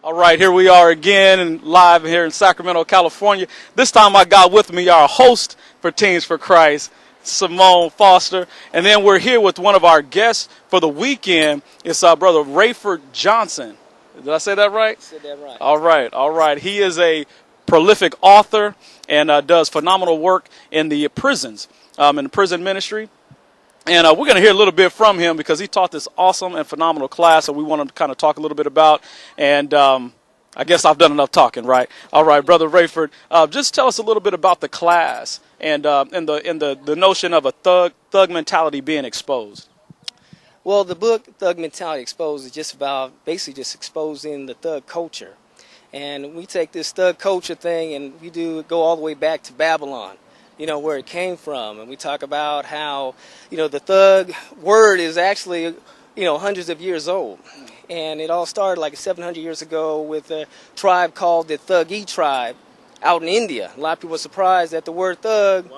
All right, here we are again and live here in Sacramento, California. This time I got with me our host for Teens for Christ, Simone Foster. And then we're here with one of our guests for the weekend. It's our brother Rayford Johnson. Did I say that right? You said that right. All right. He is a prolific author and does phenomenal work in the prisons, in the prison ministry. And we're going to hear a little bit from him because he taught this awesome and phenomenal class that we want to kind of talk a little bit about. And I guess I've done enough talking, right? All right, Brother Rayford, just tell us a little bit about the class and the notion of a thug mentality being exposed. Well, the book Thug Mentality Exposed is just about basically just exposing the thug culture. And we take this thug culture thing and we go all the way back to Babylon, where it came from. And we talk about how, the thug word is actually, hundreds of years old. And it all started like 700 years ago with a tribe called the Thuggee tribe out in India. A lot of people are surprised that the word thug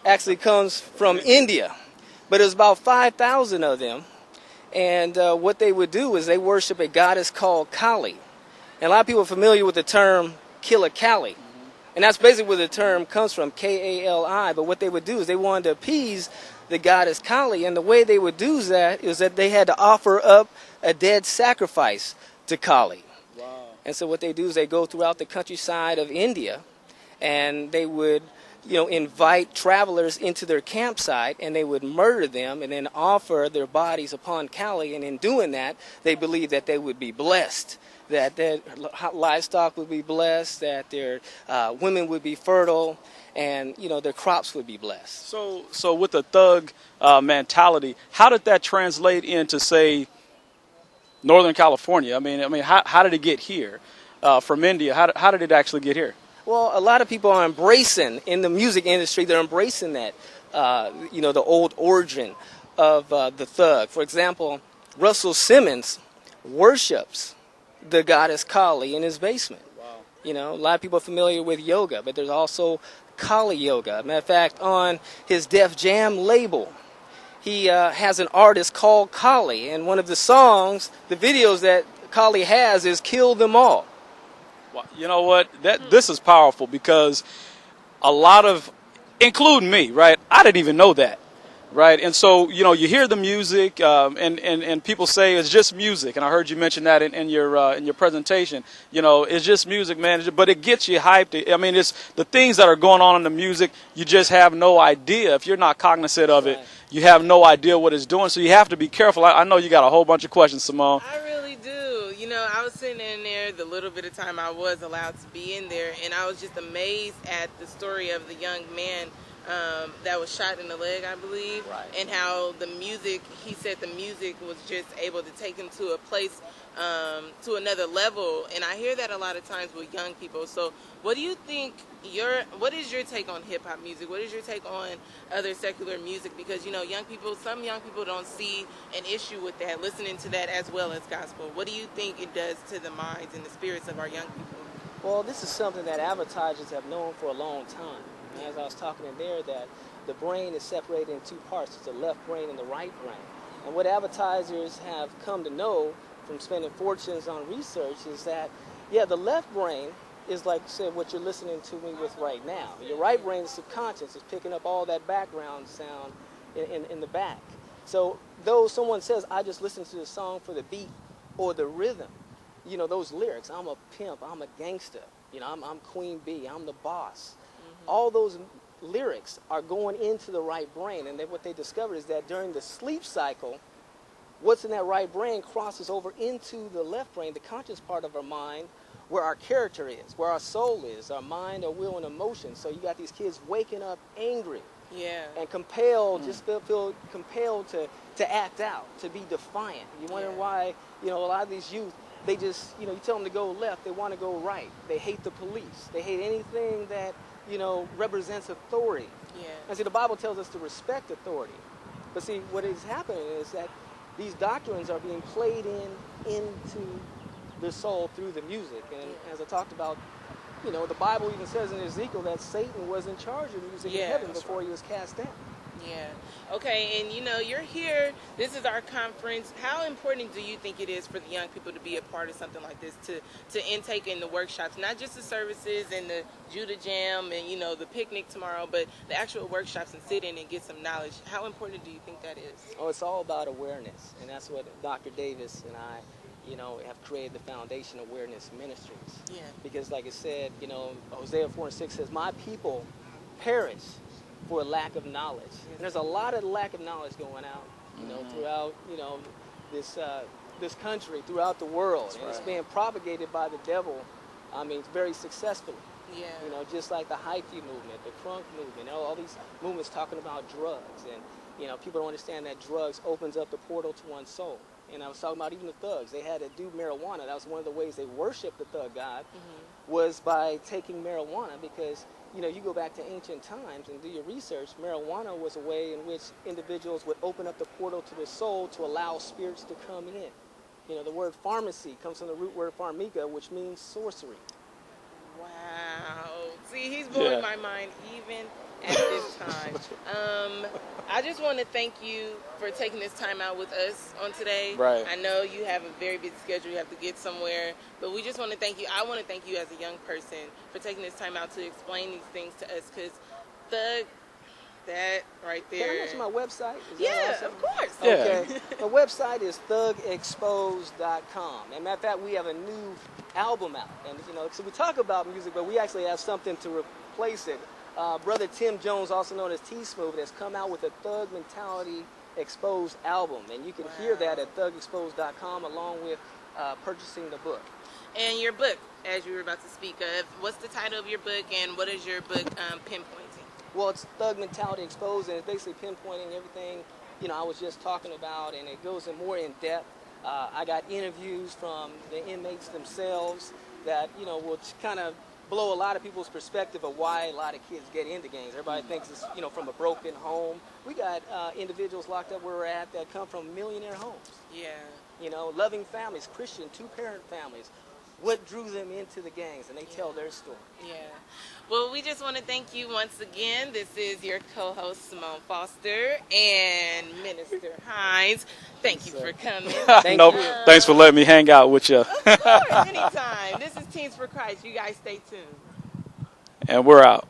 actually comes from India. But there's about 5,000 of them. And what they would do is they worship a goddess called Kali. And a lot of people are familiar with the term Killer Kali. And that's basically where the term comes from, K-A-L-I. But what they would do is they wanted to appease the goddess Kali. And the way they would do that is that they had to offer up a dead sacrifice to Kali. Wow. And so what they do is they go throughout the countryside of India and they would invite travelers into their campsite, and they would murder them and then offer their bodies upon Kali. And in doing that, they believed that they would be blessed, that their livestock would be blessed, that their women would be fertile, and their crops would be blessed. So with the thug mentality, how did that translate into, say, Northern California? I mean, how did it get here from India? How did it actually get here? Well, a lot of people are embracing, in the music industry, they're embracing that, the old origin of the thug. For example, Russell Simmons worships the goddess Kali in his basement. Wow. A lot of people are familiar with yoga, but there's also Kali Yoga. Matter of fact, on his Def Jam label, he has an artist called Kali, and one of the songs, the videos that Kali has is Kill Them All. Well, you know what? This is powerful because a lot of, including me, right? I didn't even know that, right? And so, you hear the music, and people say it's just music. And I heard you mention that in your presentation. It's just music, man. But it gets you hyped. I mean, it's the things that are going on in the music. You just have no idea if you're not cognizant of it. You have no idea what it's doing. So you have to be careful. I know you got a whole bunch of questions, Simone. I really do. I was sitting in there the little bit of time I was allowed to be in there, and I was just amazed at the story of the young man that was shot in the leg, I believe, right. And how the music, he said the music was just able to take him to a place, to another level, and I hear that a lot of times with young people. So what do you think, what is your take on hip-hop music? What is your take on other secular music? Because, some young people don't see an issue with that, listening to that as well as gospel. What do you think it does to the minds and the spirits of our young people? Well, this is something that advertisers have known for a long time. And as I was talking in there, that the brain is separated in two parts. It's the left brain and the right brain. And what advertisers have come to know from spending fortunes on research is that, the left brain is like, say, what you're listening to me with right now. Your right brain is subconscious. It's picking up all that background sound in the back. So though someone says, I just listen to the song for the beat or the rhythm, those lyrics, I'm a pimp, I'm a gangster, I'm Queen Bee, I'm the boss. All those lyrics are going into the right brain, and then what they discovered is that during the sleep cycle, what's in that right brain crosses over into the left brain, the conscious part of our mind, where our character is, where our soul is, our mind, our will, and emotion. So you got these kids waking up angry, and compelled, just feel compelled to act out, to be defiant. You're wondering why, a lot of these youth, they just, you tell them to go left, they want to go right. They hate the police. They hate anything that represents authority. And see, the Bible tells us to respect authority. But see, what is happening is that these doctrines are being played into the soul through the music. And as I talked about, the Bible even says in Ezekiel that Satan was in charge of music in heaven before he was cast down. Yeah. Okay, and you're here. This is our conference. How important do you think it is for the young people to be a part of something like this, to intake in the workshops, not just the services and the Judah Jam and the picnic tomorrow, but the actual workshops and sit in and get some knowledge? How important do you think that is? Oh, it's all about awareness, and that's what Dr. Davis and I, have created the Foundation Awareness Ministries. Yeah. Because, like I said, Hosea 4:6 says, "My people perish for a lack of knowledge." And there's a lot of lack of knowledge going out, throughout, this country, throughout the world, and it's being propagated by the devil. I mean, very successfully. Yeah. Just like the Hyphy movement, the Crunk movement, all these movements talking about drugs, and people don't understand that drugs opens up the portal to one's soul. And I was talking about even the thugs. They had to do marijuana. That was one of the ways they worshiped the thug god, was by taking marijuana, because you go back to ancient times and do your research. Marijuana was a way in which individuals would open up the portal to the soul to allow spirits to come in. The word pharmacy comes from the root word pharmika, which means sorcery. Wow. See, he's blowing my mind even at this time. I just want to thank you for taking this time out with us on today. Right. I know you have a very busy schedule. You have to get somewhere. But we just want to thank you. I want to thank you as a young person for taking this time out to explain these things to us, because that right there. Can I mention my website? Yeah, of course. Okay. My website is thugexposed.com. And matter of fact, we have a new album out. And, so we talk about music, but we actually have something to replace it. Brother Tim Jones, also known as T-Smooth, has come out with a Thug Mentality Exposed album. And you can hear that at thugexposed.com, along with purchasing the book. And your book, as you were about to speak of, what's the title of your book, and what is your book pinpointing? Well, it's Thug Mentality Exposed, and it's basically pinpointing everything, I was just talking about, and it goes in more in depth. I got interviews from the inmates themselves that, will kind of blow a lot of people's perspective of why a lot of kids get into gangs. Everybody thinks it's, from a broken home. We got individuals locked up where we're at that come from millionaire homes. Yeah. Loving families, Christian, two-parent families. What drew them into the gangs, and they tell their story. Yeah. Well, we just want to thank you once again. This is your co-host, Simone Foster, and Minister Hines. Thank you for coming. Thanks for letting me hang out with you. Of course, anytime. This is Teens for Christ. You guys stay tuned. And we're out.